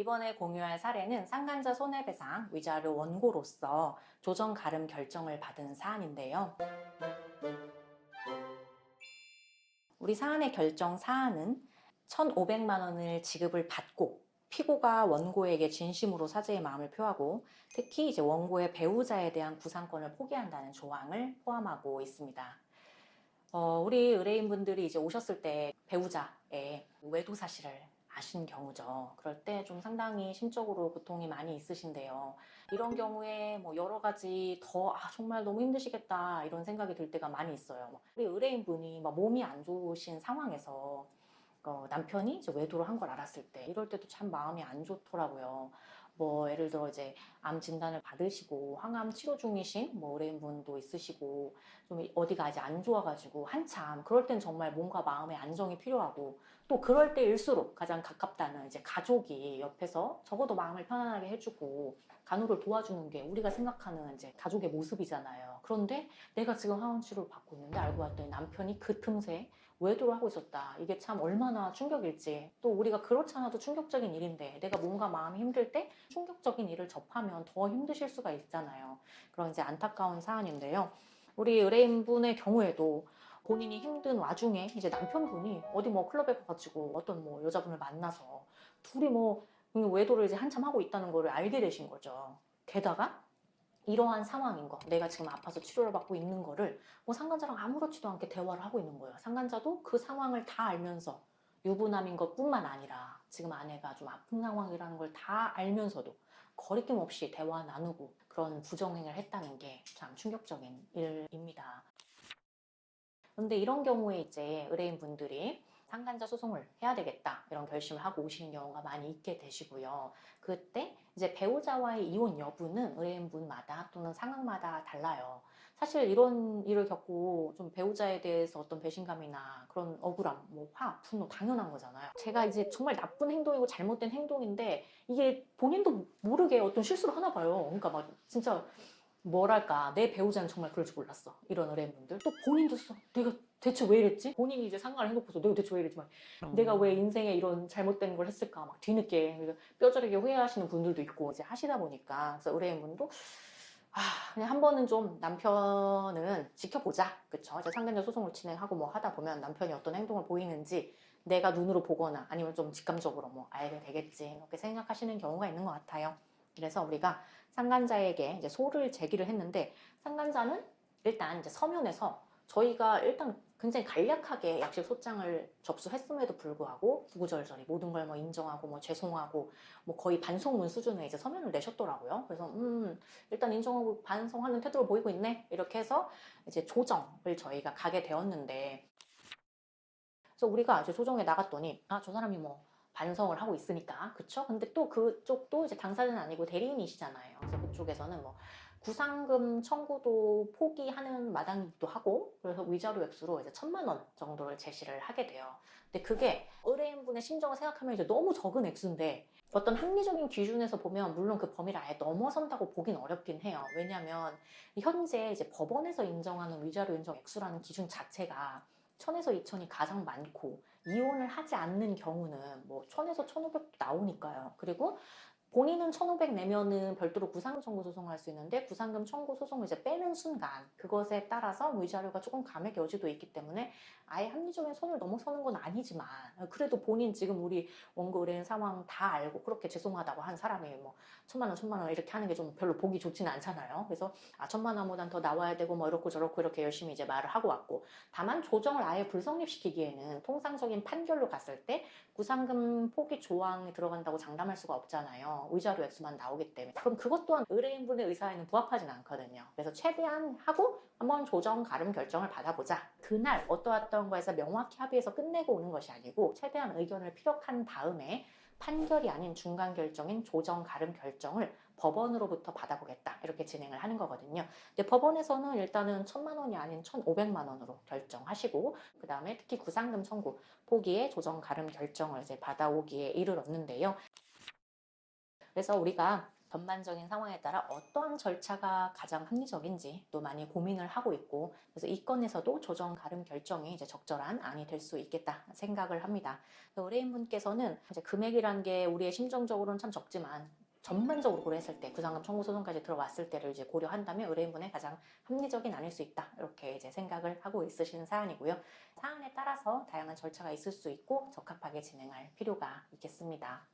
이번에 공유할 사례는 상간자 손해배상 위자료 원고로서 조정 가름 결정을 받은 사안인데요. 우리 사안의 결정 사안은 1,500만 원을 지급을 받고 피고가 원고에게 진심으로 사죄의 마음을 표하고 특히 이제 원고의 배우자에 대한 구상권을 포기한다는 조항을 포함하고 있습니다. 우리 의뢰인분들이 이제 오셨을 때 배우자의 외도 사실을 아신 경우죠. 그럴 때 좀 상당히 심적으로 고통이 많이 있으신데요. 이런 경우에 뭐 여러 가지 더 정말 너무 힘드시겠다 이런 생각이 들 때가 많이 있어요. 우리 의뢰인분이 막 몸이 안 좋으신 상황에서 남편이 이제 외도를 한 걸 알았을 때 이럴 때도 참 마음이 안 좋더라고요. 뭐 예를 들어 이제 암 진단을 받으시고 항암 치료 중이신 뭐 의뢰인분도 있으시고 좀 어디가 이제 안 좋아가지고 한참 그럴 땐 정말 몸과 마음의 안정이 필요하고 또 그럴 때일수록 가장 가깝다는 이제 가족이 옆에서 적어도 마음을 편안하게 해주고 간호를 도와주는 게 우리가 생각하는 이제 가족의 모습이잖아요. 그런데 내가 지금 항암 치료를 받고 있는데 알고 봤더니 남편이 그 틈새 외도를 하고 있었다. 이게 참 얼마나 충격일지. 또 우리가 그렇지 않아도 충격적인 일인데 내가 몸과 마음이 힘들 때 충격적인 일을 접하면 더 힘드실 수가 있잖아요. 그런 이제 안타까운 사안인데요. 우리 의뢰인분의 경우에도 본인이 힘든 와중에 이제 남편분이 어디 뭐 클럽에 가가지고 어떤 뭐 여자분을 만나서 둘이 뭐 외도를 이제 한참 하고 있다는 거를 알게 되신 거죠. 게다가 이러한 상황인 거, 내가 지금 아파서 치료를 받고 있는 거를 뭐 상간자랑 아무렇지도 않게 대화를 하고 있는 거예요. 상간자도 그 상황을 다 알면서 유부남인 것뿐만 아니라 지금 아내가 좀 아픈 상황이라는 걸 다 알면서도 거리낌 없이 대화 나누고 그런 부정행위를 했다는 게 참 충격적인 일입니다. 그런데 이런 경우에 이제 의뢰인분들이 상간자 소송을 해야 되겠다 이런 결심을 하고 오시는 경우가 많이 있게 되시고요. 그때 이제 배우자와의 이혼 여부는 의뢰인분마다 또는 상황마다 달라요. 사실 이런 일을 겪고 좀 배우자에 대해서 어떤 배신감이나 그런 억울함, 뭐 화, 분노 당연한 거잖아요. 제가 이제 정말 나쁜 행동이고 잘못된 행동인데 이게 본인도 모르게 어떤 실수를 하나 봐요. 그러니까 막 진짜 뭐랄까 내 배우자는 정말 그럴 줄 몰랐어 이런 의뢰인분들 또 본인도 써 내가 대체 왜 이랬지? 본인이 이제 상관을 해놓고서 내가 대체 왜 이랬지? 막 내가 왜 인생에 이런 잘못된 걸 했을까? 막 뒤늦게 뼈저리게 후회하시는 분들도 있고 이제 하시다 보니까 그래서 의뢰인분도 그냥 한 번은 좀 남편은 지켜보자 그쵸? 이제 상간자 소송을 진행하고 뭐 하다 보면 남편이 어떤 행동을 보이는지 내가 눈으로 보거나 아니면 좀 직감적으로 뭐 알게 되겠지 이렇게 생각하시는 경우가 있는 것 같아요. 그래서 우리가 상간자에게 이제 소를 제기를 했는데 상간자는 일단 이제 서면에서 저희가 일단 굉장히 간략하게 약식 소장을 접수했음에도 불구하고 구구절절히 모든 걸 뭐 인정하고 뭐 죄송하고 뭐 거의 반성문 수준의 이제 서면을 내셨더라고요. 그래서 일단 인정하고 반성하는 태도를 보이고 있네 이렇게 해서 이제 조정을 저희가 가게 되었는데 그래서 우리가 이제 조정에 나갔더니 저 사람이 뭐 반성을 하고 있으니까 그쵸? 근데 또 그쪽도 이제 당사자는 아니고 대리인이시잖아요. 그래서 그쪽에서는 뭐 구상금 청구도 포기하는 마당도 하고 그래서 위자료 액수로 이제 1,000만 원 정도를 제시를 하게 돼요. 근데 그게 의뢰인분의 심정을 생각하면 이제 너무 적은 액수인데 어떤 합리적인 기준에서 보면 물론 그 범위를 아예 넘어선다고 보긴 어렵긴 해요. 왜냐하면 현재 이제 법원에서 인정하는 위자료 인정 액수라는 기준 자체가 1,000에서 2,000이 가장 많고 이혼을 하지 않는 경우는 뭐 1,000에서 1,500도 나오니까요. 그리고 본인은 1,500 내면은 별도로 구상금 청구 소송을 할 수 있는데 구상금 청구 소송을 이제 빼는 순간 그것에 따라서 위자료가 조금 감액 여지도 있기 때문에 아예 합리적인 선을 넘어서는 건 아니지만 그래도 본인 지금 우리 원고 의뢰인 상황 다 알고 그렇게 죄송하다고 한 사람이 뭐 1,000만 원 이렇게 하는 게 좀 별로 보기 좋지는 않잖아요. 그래서 1,000만 원보단 더 나와야 되고 뭐 이렇고 저렇고 이렇게 열심히 이제 말을 하고 왔고 다만 조정을 아예 불성립시키기에는 통상적인 판결로 갔을 때 구상금 포기 조항이 들어간다고 장담할 수가 없잖아요. 위자료 액수만 나오기 때문에. 그럼 그것 또한 의뢰인분의 의사에는 부합하진 않거든요. 그래서 최대한 하고 한번 조정 가름 결정을 받아보자. 그날 어떠어떤 거에서 명확히 합의해서 끝내고 오는 것이 아니고 최대한 의견을 피력한 다음에 판결이 아닌 중간 결정인 조정 가름 결정을 법원으로부터 받아보겠다 이렇게 진행을 하는 거거든요. 근데 법원에서는 일단은 1,000만 원이 아닌 1,500만 원으로 결정하시고 그 다음에 특히 구상금 청구 포기에 조정 가름 결정을 이제 받아오기에 이르렀는데요. 그래서 우리가 전반적인 상황에 따라 어떠한 절차가 가장 합리적인지 또 많이 고민을 하고 있고, 그래서 이 건에서도 조정 가름 결정이 이제 적절한 안이 될 수 있겠다 생각을 합니다. 의뢰인분께서는 이제 금액이란 게 우리의 심정적으로는 참 적지만 전반적으로 고려했을 때 부상금 청구 소송까지 들어왔을 때를 이제 고려한다면 의뢰인분의 가장 합리적인 안일 수 있다, 이렇게 이제 생각을 하고 있으신 사안이고요. 사안에 따라서 다양한 절차가 있을 수 있고 적합하게 진행할 필요가 있겠습니다.